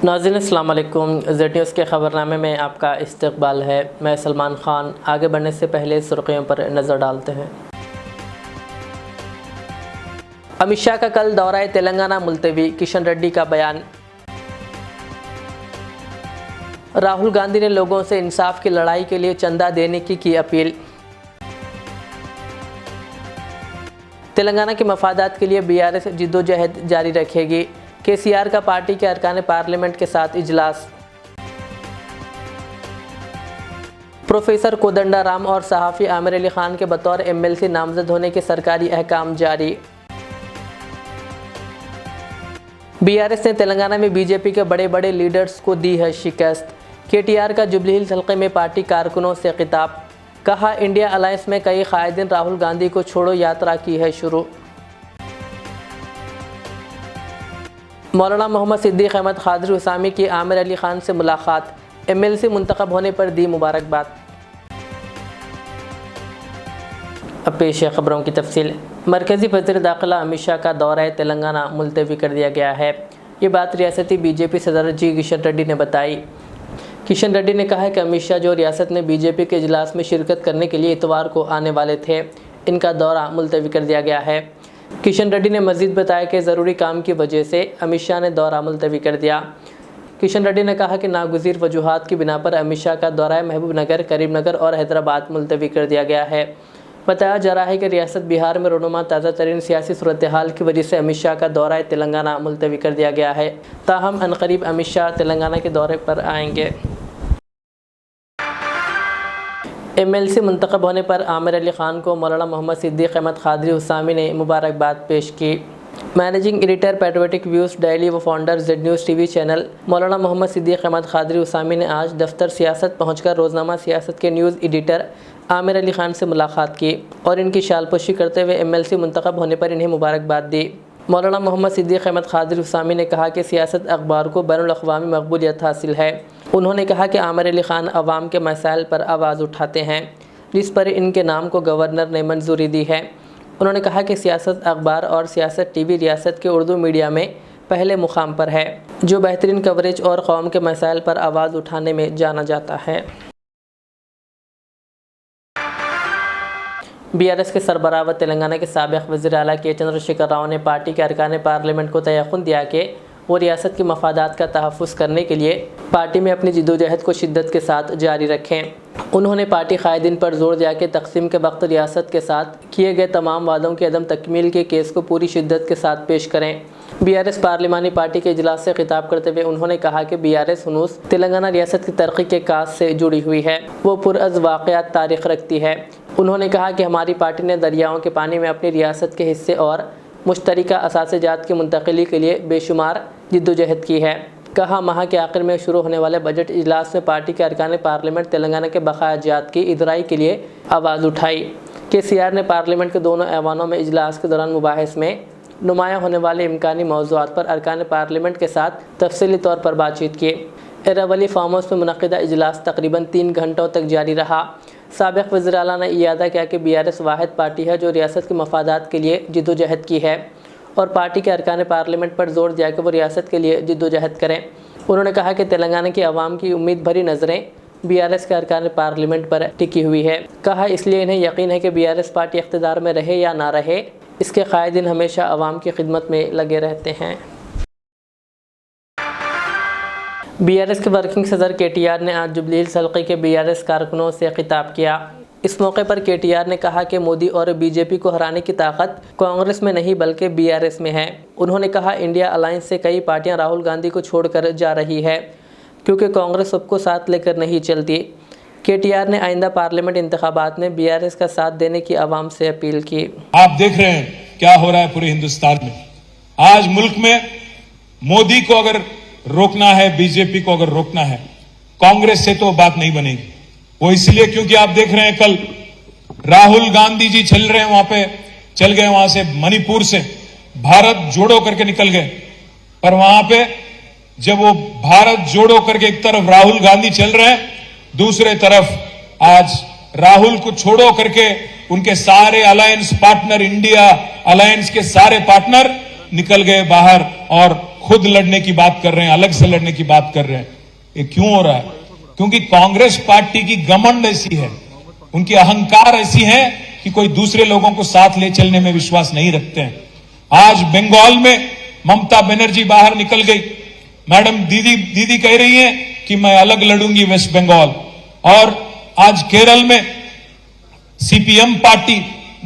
नाज़रीन अस्सलाम वालेकुम। ज़ेड न्यूज़ के ख़बरनामे में आपका इस्तकबाल है। मैं सलमान ख़ान। आगे बढ़ने से पहले सुर्खियों पर नज़र डालते हैं। अमित शाह का कल दौरा तेलंगाना मुलतवी, किशन रेड्डी का बयान। राहुल गांधी ने लोगों से इंसाफ की लड़ाई के लिए चंदा देने की अपील। तेलंगाना के मफादात के लिए बीआरएस जिद्दोजहद जारी रखेगी। केसीआर का पार्टी के अरकान पार्लियामेंट के साथ इजलास। प्रोफेसर कोदंडाराम और सहाफ़ी आमिर अली खान के बतौर एमएलसी नामजद होने के सरकारी अहकाम जारी। बीआरएस ने तेलंगाना में बीजेपी के बड़े बड़े लीडर्स को दी है शिकस्त। केटीआर का जुबली हिल्स हल्के में पार्टी कारकुनों से खिताब। कहा, इंडिया अलायंस में कई कायदीन राहुल गांधी को छोड़ो यात्रा की है शुरू। मौलाना मोहम्मद सिद्दीक अहमद क़ादरी उसामी की आमिर अली खान से मुलाकात। एमएलसी मुंतखब होने पर दी मुबारकबाद। अब पेश है खबरों की तफसील। मरकज़ी वज़ीर दाखिला अमित शाह का दौरा तेलंगाना मुलतवी कर दिया गया है। ये बात रियासती बीजेपी सदर जी किशन रेड्डी ने बताई। किशन रेड्डी ने कहा है कि अमित शाह जो रियासत में बीजेपी के इजलास में शिरकत करने के लिए इतवार को आने वाले थे, इनका दौरा मुलतवी कर दिया गया है। किशन रेड्डी ने मज़ीद बताया कि ज़रूरी काम की वजह से अमित शाह ने दौरा मुलतवी कर दिया। किशन रेड्डी ने कहा कि नागुज़ीर वजूहात की बिना पर अमित शाह का दौरा महबूब नगर, करीम नगर और हैदराबाद मुलतवी कर दिया गया है। बताया जा रहा है कि रियासत बिहार में रोनुमा ताज़ा तरीन सियासी सूरत हाल की वजह से अमित शाह का दौरा तेलंगाना मुलतवी कर दिया गया है। ताहम अनकरीब अमित शाह तेलंगाना के दौरे पर आएंगे। एमएलसी मुंतखब होने पर आमिर अली खान को मौलाना मोहम्मद सिद्दीक अहमद क़ादरी उसामी ने मुबारकबाद पेश की। Managing editor patriotic views daily व founder Z news TV channel Maulana Mohammad Siddique Ahmad Qadri उसामी ने आज दफ्तर सियासत पहुंचकर रोज़नामा सियासत के न्यूज़ एडिटर आमिर अली खान से मुलाकात की और इनकी शालपोशी करते हुए एमएलसी मुंतखब होने पर इन्हें मुबारकबाद दी। मौलाना मोहम्मद सिद्दीक अहमद क़ादरी उसामी ने कहा कि सियासत अखबार को बैनुल-अक़वामी मकबूलियत हासिल है। उन्होंने कहा कि आमिर अली खान अवाम के मसाइल पर आवाज़ उठाते हैं, जिस पर इनके नाम को गवर्नर ने मंजूरी दी है। उन्होंने कहा कि सियासत अखबार और सियासत टीवी रियासत के उर्दू मीडिया में पहले मुकाम पर है, जो बेहतरीन कवरेज और कौम के मसाइल पर आवाज़ उठाने में जाना जाता है। बीआरएस के सरबराह व तेलंगाना के साबिक़ वज़ीर आला के चंद्रशेखर राव ने पार्टी के अरकान पार्लियामेंट को तयक़ुन दिया कि वो रियासत के मफादात का तहफ़्फ़ुज़ करने के लिए पार्टी में अपनी जिद्दोजहद को शिद्दत के साथ जारी रखें। उन्होंने पार्टी कायदीन पर जोर दिया कि तकसीम के वक्त रियासत के साथ किए गए तमाम वादों की अदम तकमील के केस को पूरी शिद्दत के साथ पेश करें। बीआरएस पार्लिमानी पार्टी के इजलास से खिताब करते हुए उन्होंने कहा कि बीआरएस हुनूस तेलंगाना रियासत की तरक्की के काज से जुड़ी हुई है, वो पुरअज़ वाक़यात तारीख़ रखती है। उन्होंने कहा कि हमारी पार्टी ने दरियाओं के पानी में अपनी रियासत के हिस्से और मुश्तरिका असासे-जात की मुंतकिली के लिए बेशुमार जिद्दोजहद की है। कहा, माह के आखिर में शुरू होने वाले बजट इजलास में पार्टी के अरकान पार्लियामेंट तेलंगाना के बकायाजात की इदराई के लिए आवाज़ उठाई। केसीआर ने पार्लियामेंट के दोनों ऐवानों में इजलास के दौरान मुबाहिस में नुमायाँ होने वाले इम्कानी मौज़ूआत पर अरकान पार्लियामेंट के साथ तफसीली तौर पर बातचीत की। एरावली फार्म हाउस में मुनक़िदा इजलास तकरीबन 3 घंटों तक जारी रहा। साबिक़ वज़ीर आला ने इयादा किया कि बीआरएस वाहिद पार्टी है जो रियासत के मफादात के लिए जिद्दोजहद की है और पार्टी के अरकान पार्लियामेंट पर जोर दिया कि वो रियासत के लिए जिद्दोजहद करें। उन्होंने कहा कि तेलंगाना की आवाम की उम्मीद भरी नज़रें बीआरएस के अरकान पार्लियामेंट पर टिकी हुई है। कहा, इसलिए इन्हें यकीन है कि बीआरएस पार्टी इख्तिदार में रहे या ना रहे, इसके कायदीन हमेशा आवाम की खिदमत में लगे रहते हैं। बीआरएस के वर्किंग सदर केटीआर ने आज जुबली हिल्स हल्के के बीआरएस कारकुनों से खिताब किया। इस मौके पर केटीआर ने कहा कि मोदी और बीजेपी को हराने की ताकत कांग्रेस में नहीं बल्कि बीआरएस में है। उन्होंने कहा, इंडिया अलायंस से कई पार्टियां राहुल गांधी को छोड़कर जा रही है क्योंकि कांग्रेस सबको साथ लेकर नहीं चलती। केटीआर ने आइंदा पार्लियामेंट इंतखाबात में बीआरएस का साथ देने की आवाम से अपील की। आप देख रहे हैं क्या हो रहा है पूरे हिंदुस्तान में। आज मुल्क में मोदी को अगर रोकना है, बीजेपी को अगर रोकना है, कांग्रेस से तो बात नहीं बनेगी। वो इसलिए क्योंकि आप देख रहे हैं कल राहुल गांधी जी चल रहे हैं, वहां पे चल गए, वहां से मणिपुर से भारत जोड़ो करके निकल गए। पर वहां पे जब वो भारत जोड़ो करके एक तरफ राहुल गांधी चल रहे हैं, दूसरे तरफ आज राहुल को छोड़ो करके उनके सारे अलायंस पार्टनर, इंडिया अलायंस के सारे पार्टनर निकल गए बाहर और खुद लड़ने की बात कर रहे हैं, अलग से लड़ने की बात कर रहे हैं। ये क्यों हो रहा है? क्योंकि कांग्रेस पार्टी की घमंड ऐसी है, उनकी अहंकार ऐसी है कि कोई दूसरे लोगों को साथ ले चलने में विश्वास नहीं रखते हैं। आज बंगाल में ममता बनर्जी बाहर निकल गई, मैडम दीदी कह रही हैं कि मैं अलग लड़ूंगी वेस्ट बंगाल। और आज केरल में सीपीएम पार्टी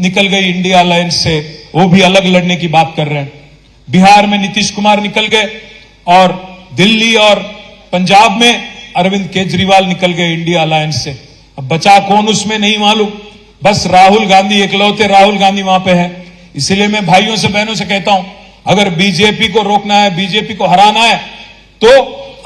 निकल गई इंडिया अलायंस से, वो भी अलग लड़ने की बात कर रहे हैं। बिहार में नीतीश कुमार निकल गए और दिल्ली और पंजाब में अरविंद केजरीवाल निकल गए इंडिया अलायंस से। अब बचा कौन उसमें नहीं मालूम, बस राहुल गांधी, इकलौते राहुल गांधी वहां पे है। इसलिए मैं भाइयों से बहनों से कहता हूं, अगर बीजेपी को रोकना है, बीजेपी को हराना है, तो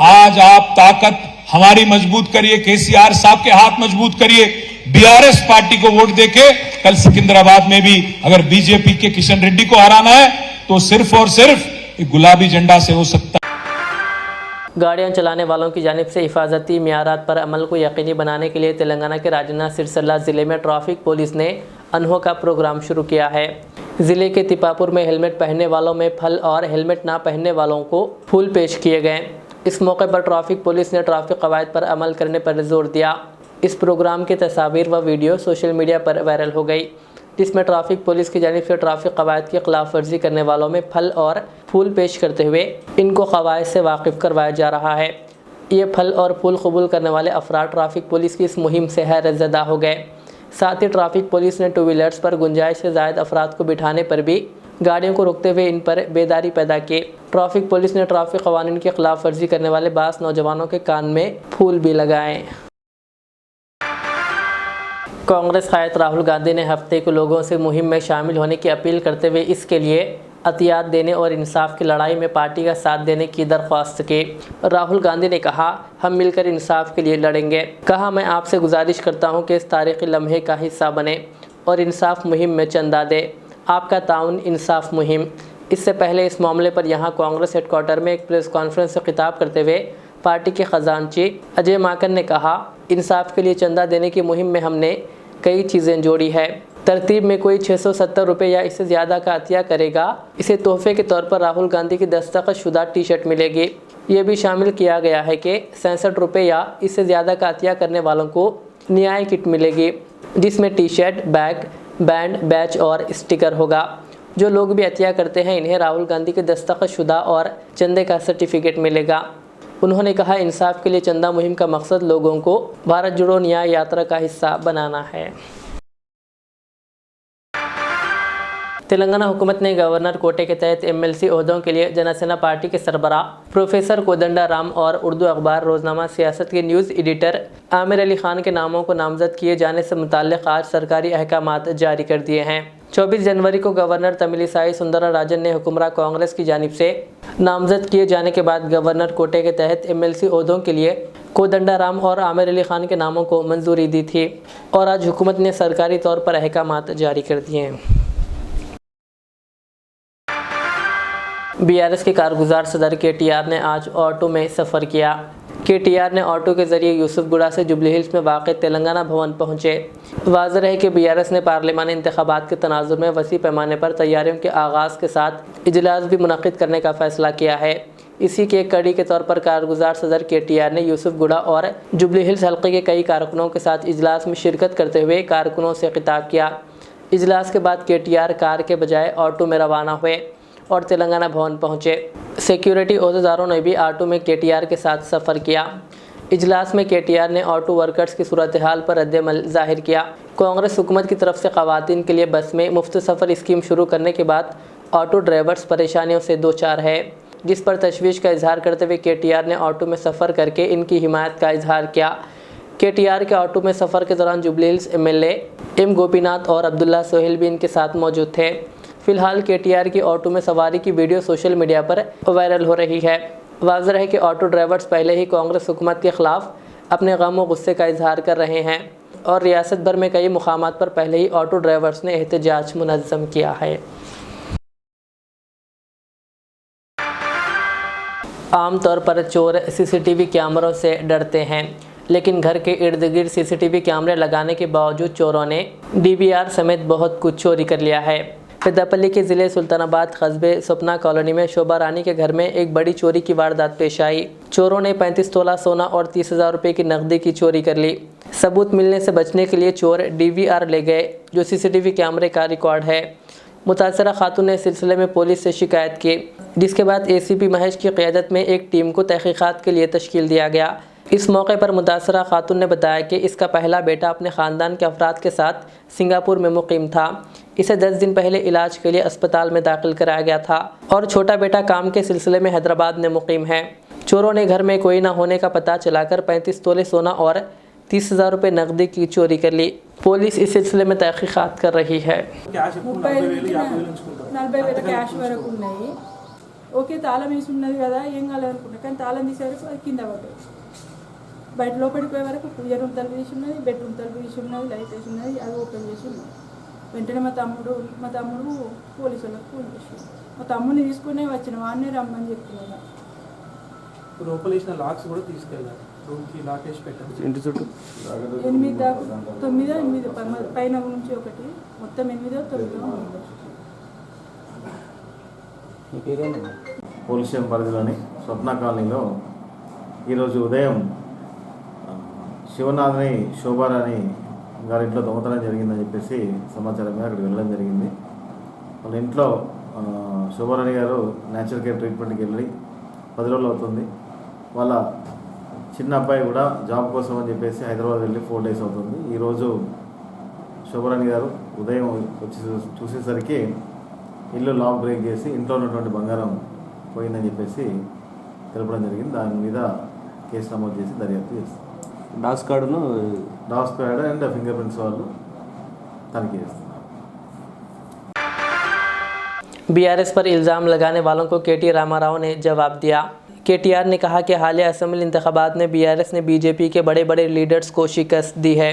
आज आप ताकत हमारी मजबूत करिए, केसीआर साहब के हाथ मजबूत करिए, बीआरएस पार्टी को वोट देके कल सिकंदराबाद में भी अगर बीजेपी के किशन रेड्डी को हराना है तो सिर्फ और सिर्फ गुलाबी झंडा से हो सकता है। गाड़ियां चलाने वालों की जानिब से हिफाजती मियारात पर अमल को यकीनी बनाने के लिए तेलंगाना के राजन्ना सिरसल्ला ज़िले में ट्रैफिक पुलिस ने अनोखा प्रोग्राम शुरू किया है। ज़िले के तिपापुर में हेलमेट पहनने वालों में फल और हेलमेट ना पहनने वालों को फूल पेश किए गए। इस मौके पर ट्रैफिक पुलिस ने ट्रैफिक कवायद पर अमल करने पर जोर दिया। इस प्रोग्राम की तस्वीर व वीडियो सोशल मीडिया पर वायरल हो गई, जिसमें ट्रैफिक पुलिस की जानिब से ट्रैफिक कवायद की खिलाफ वर्जी करने वालों में फल और फूल पेश करते हुए इनको कवायद से वाकिफ़ करवाया जा रहा है। ये फल और फूल कबूल करने वाले अफराद ट्रैफिक पुलिस की इस मुहिम से हैरत ज़दा हो गए। साथ ही ट्रैफिक पुलिस ने टू व्हीलर्स पर गुंजाइश से ज़ायद अफराद को बिठाने पर भी गाड़ियों को रोकते हुए इन पर बेदारी पैदा की। ट्रैफिक पुलिस ने ट्रैफिक कवानीन की खिलाफ वर्जी करने वाले 22 नौजवानों के कान में फूल भी लगाए। कांग्रेस कायद राहुल गांधी ने हफ्ते को लोगों से मुहिम में शामिल होने की अपील करते हुए इसके लिए अतियात देने और इंसाफ की लड़ाई में पार्टी का साथ देने की दरख्वास्त की। राहुल गांधी ने कहा, हम मिलकर इंसाफ के लिए लड़ेंगे। कहा, मैं आपसे गुजारिश करता हूं कि इस तारीखी लम्हे का हिस्सा बने और इंसाफ मुहिम में चंदा दे। आपका ताउन इंसाफ मुहिम। इससे पहले इस मामले पर यहां कांग्रेस हेडक्वार्टर में एक प्रेस कॉन्फ्रेंस से खिताब करते हुए पार्टी के खजानची अजय माकन ने कहा, इंसाफ के लिए चंदा देने की मुहिम में हमने कई चीज़ें जोड़ी है। तरतीब में कोई 670 रुपये या इससे ज़्यादा का अतिया करेगा, इसे तोहफे के तौर पर राहुल गांधी की दस्तखत शुदा टी शर्ट मिलेगी। ये भी शामिल किया गया है कि 67 रुपये या इससे ज़्यादा का अतिया करने वालों को न्याय किट मिलेगी, जिसमें T shirt, bag, band, batch और स्टिकर होगा। जो लोग भी अतिया करते हैं इन्हें राहुल गांधी की दस्तखत शुदा और चंदे का सर्टिफिकेट मिलेगा। उन्होंने कहा, इंसाफ के लिए चंदा मुहिम का मकसद लोगों को भारत जोड़ो न्याय यात्रा का हिस्सा बनाना है। तेलंगाना हुकूमत ने गवर्नर कोटे के तहत एमएलसी ओहदों के लिए जनसेना पार्टी के सरबराह प्रोफेसर कोदंडा राम और उर्दू अखबार रोजनामा सियासत के न्यूज़ एडिटर आमिर अली खान के नामों को नामजद किए जाने से मुताल्लिक़ आज सरकारी अहकामात जारी कर दिए हैं। 24 जनवरी को गवर्नर तमिलिसाई सुंदरराजन ने हुक्मरान कांग्रेस की जानिब से नामजद किए जाने के बाद गवर्नर कोटे के तहत एमएलसी ओहदों के लिए कोदंडा राम और आमिर अली खान के नामों को मंजूरी दी थी और आज हुकूमत ने सरकारी तौर पर अहकामात जारी कर दिए हैं। बीआरएस के कारगुजार सदर केटीआर ने आज ऑटो में सफ़र किया। केटीआर ने ऑटो के जरिए यूसुफगुड़ा से जुबली हिल्स में वाक़ तेलंगाना भवन पहुंचे। वाज़ेह है कि बीआरएस ने पार्लिमानी इंतखाबात के तनाजुर में वसी पैमाने पर तैयारियों के आगाज़ के साथ इजलास भी मुनक़िद करने का फ़ैसला किया है। इसी के एक कड़ी के तौर पर कारगुजार सदर केटीआर ने यूसुफगुड़ा और जुबली हिल्स हल्के के कई कारकुनों के साथ इजलास में शिरकत करते हुए कारकुनों से खिताब किया। इजलास के बाद केटीआर कार के बजाय ऑटो में रवाना हुए और तेलंगाना भवन पहुंचे। सिक्योरिटी ओहदेदारों ने भी ऑटो में केटीआर के साथ सफ़र किया। इजलास में केटीआर ने ऑटो वर्कर्स की सूरत हाल पर रद्द-ए-अमल ज़ाहिर किया। कांग्रेस हुकूमत की तरफ से ख़वातीन के लिए बस में मुफ्त सफ़र स्कीम शुरू करने के बाद ऑटो ड्राइवर्स परेशानियों से दो चार है, जिस पर तशवीश का इजहार करते हुए केटीआर ने ऑटो में सफ़र करके इनकी हिमायत का इजहार किया। केटीआर के ऑटो में सफ़र के दौरान जुबली हिल्स एमएलए एम गोपीनाथ और अब्दुल्ला सोहेल भी इनके साथ मौजूद थे। फिलहाल केटीआर की ऑटो में सवारी की वीडियो सोशल मीडिया पर वायरल हो रही है। वाज़ेह है कि ऑटो ड्राइवर्स पहले ही कांग्रेस हुकूमत के ख़िलाफ़ अपने गम और गुस्से का इजहार कर रहे हैं और रियासत भर में कई मुकामात पर पहले ही ऑटो ड्राइवर्स ने एहतजाज मुनज़्ज़म किया है। आमतौर पर चोर सीसीटीवी कैमरों से डरते हैं, लेकिन घर के इर्द गिर्द सीसीटीवी कैमरे लगाने के बावजूद चोरों ने डीवीआर समेत बहुत कुछ चोरी कर लिया है। पेद्दापल्ली के ज़िले सुल्तानाबाद कस्बे सपना कॉलोनी में शोभा रानी के घर में एक बड़ी चोरी की वारदात पेश आई। चोरों ने 35 तोला सोना और 30,000 रुपये की नकदी की चोरी कर ली। सबूत मिलने से बचने के लिए चोर DVR ले गए, जो CCTV कैमरे का रिकॉर्ड है। मुतासरा खातून ने सिलसिले में पुलिस से शिकायत की, जिसके बाद ACP महेश की क़यादत में एक टीम को तहक़ीक़ात के लिए तश्कील दिया गया। इस मौके पर मुतासरा खातून ने बताया कि इसका पहला बेटा अपने ख़ानदान के अफराद के साथ सिंगापुर में मुकीम था। इसे 10 दिन पहले इलाज के लिए अस्पताल में दाखिल कराया गया था और छोटा बेटा काम के सिलसिले में हैदराबाद में मुकीम है। चोरों ने घर में कोई न होने का पता चलाकर 35 तोले सोना और 30,000 रुपये नकदी की चोरी कर ली। पुलिस इस सिलसिले में तहक़ीक़ात कर रही है। 40,000 క్యాష్ వరకు ఉన్నాయి. ఓకే, తాళం వేసి ఉన్నది కదా, ఏం కావాలనుకున్నా, కానీ తాళం తీసేవరకు అది కింద పడ్డది. బయట లోపలికి పోయే వరకు పూజ రూమ్ తలుపు తీసి ఉన్నది, బెడ్రూమ్ తలుపు తీసి ఉన్నది, లైట్ వేసి ఉన్నది, అది ఓపెన్ చేసి ఉన్నది. వెంటనే మా తమ్ముడు పోలీసు వాళ్ళకి ఫోన్ చేసి మా తమ్ముడిని తీసుకునే వచ్చిన వాడినే రమ్మని చెప్తున్నాను. లోపల వేసిన లాక్స్ కూడా తీసుకెళ్ళారు, రూమ్కి లాక్ వేసి పెట్టారు. ఇంటి చుట్టూ 8 దాకా 9 పైన నుంచి ఒకటి, మొత్తం 8 9 పోలీస్ స్టేషన్ పరిధిలోని స్వప్న కాలనీలో ఈరోజు ఉదయం శివనాథ్ని శోభారాణి గారింట్లో దొంగతనం జరిగిందని చెప్పేసి సమాచారం మీద అక్కడికి వెళ్ళడం జరిగింది. వాళ్ళ ఇంట్లో శోభారాణి గారు న్యాచురల్ కేర్ ట్రీట్మెంట్కి వెళ్ళి 10 రోజులు అవుతుంది. వాళ్ళ చిన్న అబ్బాయి కూడా జాబ్ కోసం అని చెప్పేసి హైదరాబాద్ వెళ్ళి 4 డేస్ అవుతుంది. ఈరోజు శోభారాణి గారు ఉదయం వచ్చి చూసేసరికి ఇల్లు లాక్ బ్రేక్ చేసి ఇంట్లో ఉన్నటువంటి బంగారం పోయిందని చెప్పేసి తెలపడం జరిగింది. దాని మీద కేసు నమోదు చేసి దర్యాప్తు చేస్తారు. డాస్ కార్డు అండ్ ఫింగర్ ప్రింట్స్ వాళ్ళు తనిఖీ చేస్తారు. BRS पर इल्ज़ाम लगाने वालों को KT रामाराव ने जवाब दिया। KTR ने कहा कि हालिया असेंबली इंतखाबात में BRS ने BJP के बड़े बड़े लीडर्स को शिकस्त दी है।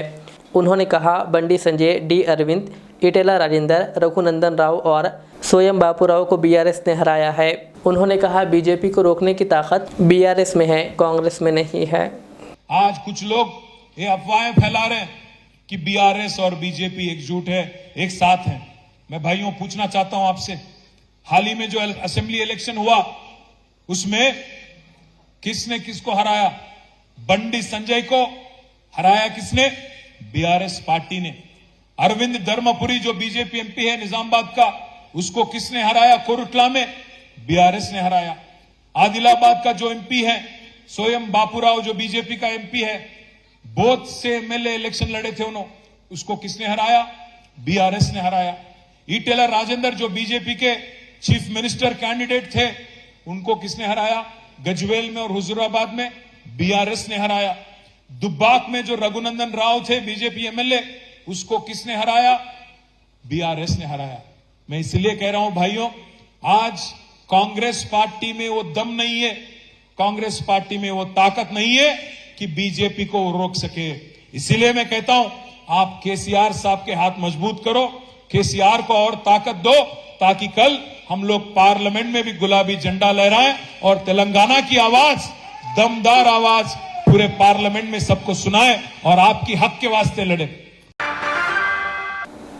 उन्होंने कहा बंडी संजय, D अरविंद, इटेला राजेंद्र, रघुनंदन राव और सोयम बापूराव को BRS ने हराया है। उन्होंने कहा BJP को रोकने की ताकत BRS में है, कांग्रेस में नहीं है। आज कुछ लोग ये अफवाहें फैला रहे हैं कि BRS और BJP एकजुट है, एक साथ है। मैं भाइयों पूछना चाहता हूं आपसे, हाल ही में जो असेंबली इलेक्शन हुआ उसमें किसने किसको हराया? बंडी संजय को हराया किसने? BRS पार्टी ने। अरविंद धर्मपुरी जो BJP MP है निजामाबाद का, उसको किसने हराया? कोरुटला में BRS ने हराया। आदिलाबाद का जो MP है सोयम बापूराव जो BJP का MP है, बोध से MLA इलेक्शन लड़े थे उन्होंने, उसको किसने हराया? BRS ने हराया। इटेला राजेंद्र जो BJP के चीफ मिनिस्टर कैंडिडेट थे, उनको किसने हराया? गजवेल में और हुजूराबाद में BRS ने हराया। दुब्बाक में जो रघुनंदन राव थे BJP MLA, उसको किसने हराया? BRS ने हराया। मैं इसलिए कह रहा हूं भाइयों, आज कांग्रेस पार्टी में वो दम नहीं है, कांग्रेस पार्टी में वो ताकत नहीं है कि बीजेपी को रोक सके। इसीलिए मैं कहता हूं, आप KCR साहब के हाथ मजबूत करो, KCR को और ताकत दो, ताकि कल हम लोग पार्लियामेंट में भी गुलाबी झंडा लहराएं और तेलंगाना की आवाज, दमदार आवाज पूरे पार्लियामेंट में सबको सुनाएं और आपकी हक के वास्ते लड़े।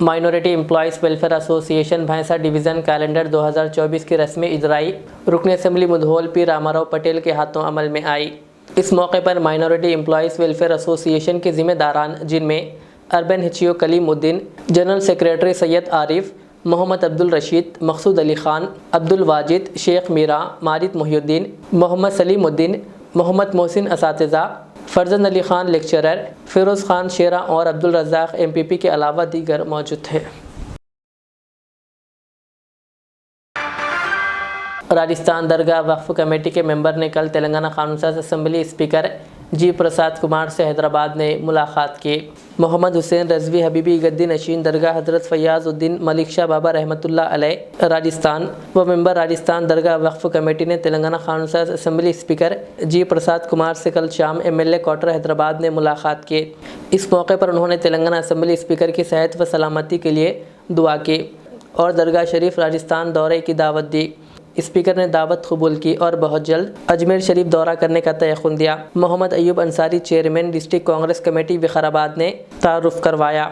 माइनॉरिटी एम्प्लॉयज़ वेलफेयर एसोसिएशन भैंसा डिवीज़न कैलेंडर 2024 की रस्मी इजराई रुकन असेंबली मुधोल पी रामाराव पटेल के हाथों अमल में आई। इस मौके पर माइनॉरिटी एम्प्लॉयज़ वेलफेयर एसोसिएशन के जिम्मेदारान, जिनमें urban HO Kaleemuddin, general secretary Syed Arif, Mohammad Abdul Rasheed, Maqsood Ali Khan, Abdul Wajid, Sheikh Meera, Marid Mohiuddin, Mohammad Salimuddin, Mohammad Mohsin असातिज़ा, फरजंद अली ख़ान लेक्चरर, फिरोज़ ख़ान शेरा और अब्दुल रज़ाक MPP के अलावा दीगर मौजूद थे। राजस्थान दरगाह वक्फ कमेटी के मेंबर ने कल तेलंगाना कानून साज assembly speaker G Prasad Kumar से हैदराबाद में मुलाकात की। मोहम्मद हुसैन रजवी हबीबी गद्दी नशीन दरगाह हज़रत फ़याज़ुद्दीन मलिक शाह बाबा रहमतुल्लाह अलैह राजस्थान व मेंबर राजस्थान दरगाह वक्फ कमेटी ने तेलंगाना कानून साज assembly speaker G Prasad Kumar से कल शाम MLA क्वार्टर हैदराबाद में मुलाकात की। इस मौके पर उन्होंने तेलंगाना असेंबली स्पीकर की सेहत व सलामती के लिए दुआ की और दरगाह शरीफ राजस्थान दौरे की दावत दी। स्पीकर ने दावत कबूल की और बहुत जल्द अजमेर शरीफ दौरा करने का तयख्खुन दिया। Mohammad Ayub Ansari chairman district Congress committee Vikarabad ने तारुफ करवाया।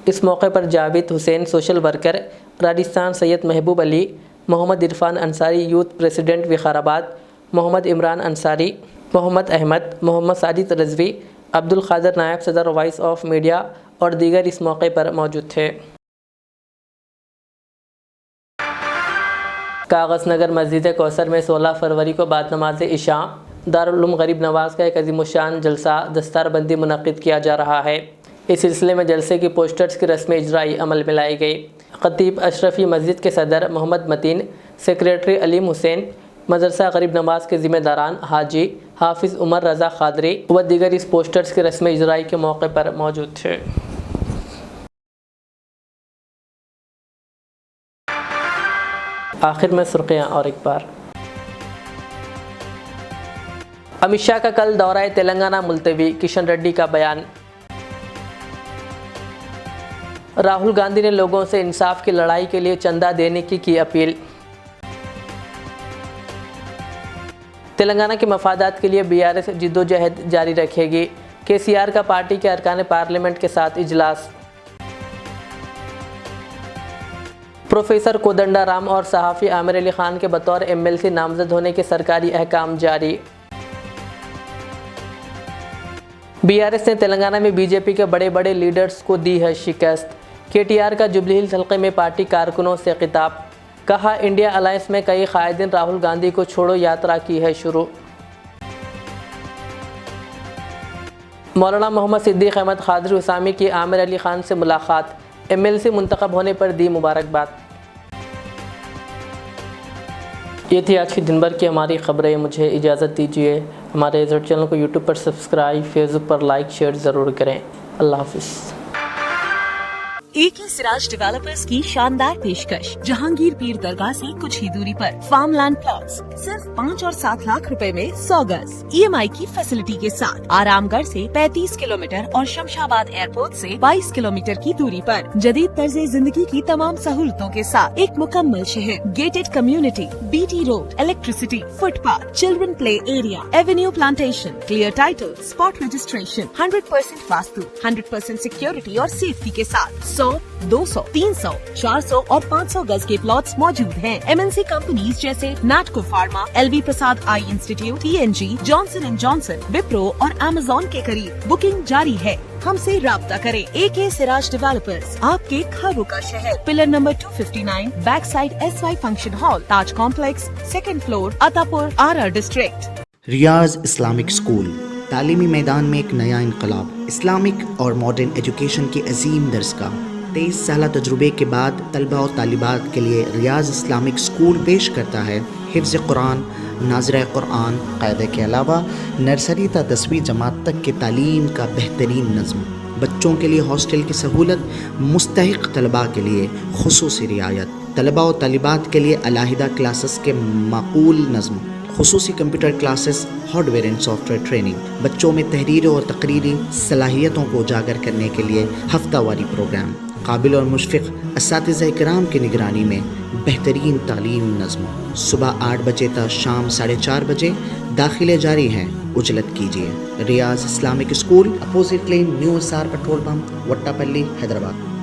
इस मौके पर Javed Hussain social worker Rajasthan, Syed Mehboob Ali, Mohammad Irfan Ansari youth president Vikarabad, Mohammad Imran Ansari, Mohammad Ahmed, Mohammad Sajid Rizvi, Abdul Khader नायब सदर वॉइस ऑफ मीडिया और दीगर इस मौके पर मौजूद थे। कागज़ नगर मस्जिद कौसर में 16 फरवरी को बाद नमाज इशा दारुल उलूम गरीब नवाज का एक अज़ीमुश्शान जलसा दस्तारबंदी मुनक़्क़िद किया जा रहा है। इस सिलसिले में जलसे की पोस्टर्स की रस्म इजराई अमल में लाई गई। खतीब अशरफी मस्जिद के सदर मोहम्मद मतीन, सेक्रेटरी अलीम हुसैन, मदरसा गरीब नवाज के ज़िम्मेदारान हाजी हाफिज़ उमर रज़ा खादरी व दीगर इस पोस्टर्स की रस्म इजराई के मौके पर मौजूद थे। आखिर में सुर्खियाँ और एक बार। अमित शाह का कल दौरा तेलंगाना मुलतवी, किशन रेड्डी का बयान। राहुल गांधी ने लोगों से इंसाफ की लड़ाई के लिए चंदा देने की अपील। तेलंगाना के मफादात के लिए बीआरएस जिद्दोजहद जारी रखेगी। केसीआर का पार्टी के अरकान पार्लियामेंट के साथ इजलास। प्रोफेसर कोदंडाराम और सहाफ़ी आमिर अली खान के बतौर एमएलसी नामजद होने के सरकारी अहकाम जारी। बीआरएस ने तेलंगाना में बीजेपी के बड़े बड़े लीडर्स को दी है शिकस्त। केटीआर का जुबली हिल्स हल्के में पार्टी कारकुनों से खिताब, कहा इंडिया अलायंस में कई कायदीन राहुल गांधी को छोड़ो यात्रा की है शुरू। मौलाना मोहम्मद सिद्दीक अहमद खादरी हुसामी की आमिर अली खान से मुलाकात, एमएलसी मुंतखब होने पर दी मुबारकबाद। ये थी आज की दिन भर की हमारी खबरें। मुझे इजाज़त दीजिए। हमारे इज़्ज़त चैनल को यूट्यूब पर सब्सक्राइब, फेसबुक पर लाइक शेयर ज़रूर करें। अल्लाह हाफिज़। AK सिराज डेवलपर्स की शानदार पेशकश जहांगीर पीर दरगाह से कुछ ही दूरी पर फार्मलैंड प्लॉट्स सिर्फ 5 और 7 लाख रुपए में 100 गज EMI की फैसिलिटी के साथ आरामगढ़ से 35 किलोमीटर और शमशाबाद एयरपोर्ट से 22 किलोमीटर की दूरी पर जदीद तर्ज जिंदगी की तमाम सहूलतों के साथ एक मुकम्मल शहर, gated community, BT road, electricity, footpath, children play area, Avenue plantation, clear title, spot registration, 100% vastu, 100% security और सेफ्टी के साथ 100, 200, 300, 400 और 500 गज के प्लॉट्स मौजूद हैं। MNC कंपनीज जैसे Natco pharma, LV Prasad eye institute, TNG, Johnson and Johnson, Wipro और Amazon के करीब बुकिंग जारी है। हमसे राब्ता करें। AK सिराज डेवलपर्स, आपके ख्वाबों का शहर, pillar number 259, back side SY function hall, Taj complex, 2nd floor, Attapur, RR district. Riyaz Islamic school, तालीमी मैदान में एक नया इनकलाब। इस्लामिक और मॉडर्न एजुकेशन की अजीम दरसगाह। 23 साल तजुर्बे के बाद तलबा और तालिबात के लिए रियाज इस्लामिक स्कूल पेश करता है हिफ्ज़ कुरान, नाज़िरा कुरान, क़ायदे के अलावा नर्सरी ता 10वीं जमात तक की तालीम का बेहतरीन नज़्म। बच्चों के लिए हॉस्टल की सहूलत, मुस्तहिक़ तलबा के लिए खुसूसी रियायत, तलबा और तालिबात के लिए अलहदा क्लासेस के माकूल नज़्म, खुसूसी computer classes, hardware and software training, बच्चों में तहरीरी और तकरीरी सलाहियतों को उजागर करने के लिए हफ्तावारी प्रोग्राम, काबिल और मुशफ़िक़ असातिज़ा इकराम की निगरानी में बेहतरीन तालीम नज़्म। सुबह 8 बजे तक शाम 4:30 बजे दाखिले जारी हैं, उजलत कीजिए। Riyaz Islamic school, opposite lane, new SR petrol pump, Vattepally, Hyderabad.